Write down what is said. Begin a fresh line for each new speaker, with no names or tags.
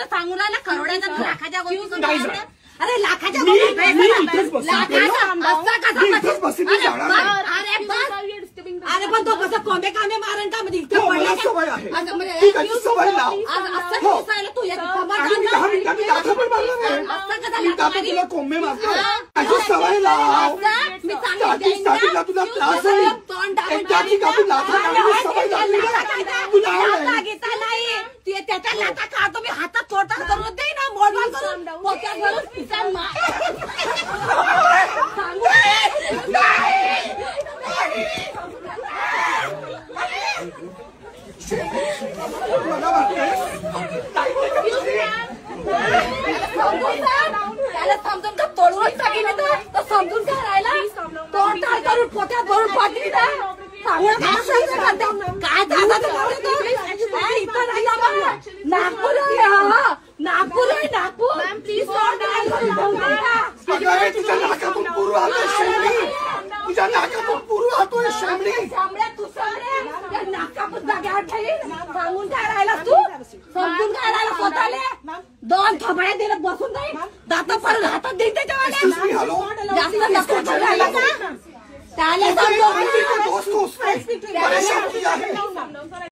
सांगून राहिला करोड्याचा लाखाच्या गोष्टी. अरे लाखाच्या अरे पण तो कसं कोंबे कामे मारण का म्हणजे तू
कोंबे मारतो सवय लाव तुला त्रास
नाही त्याच्या लाथा खातो मी हातात तोडतात करून दे ना मोडमाल करून त्याला समजून का तोडून टाकीन तर समजून काय राहिला तोडताड करून पोट्यात भरून पाठली ना काय नागपूर नागपूर आहे नागपूर
तुझ्या नाकातून पूर्व हातोय शेंबडी तुझ्या नाकातून पूर्व हातोय शेंबडी
तू नाकापूर जाग्यावर ठेवीन सांगून काय राहिला तू समजून काय राहिला स्वतःला दोन थोबड्या दिलं बसून जाईल दाता परत हातात देईल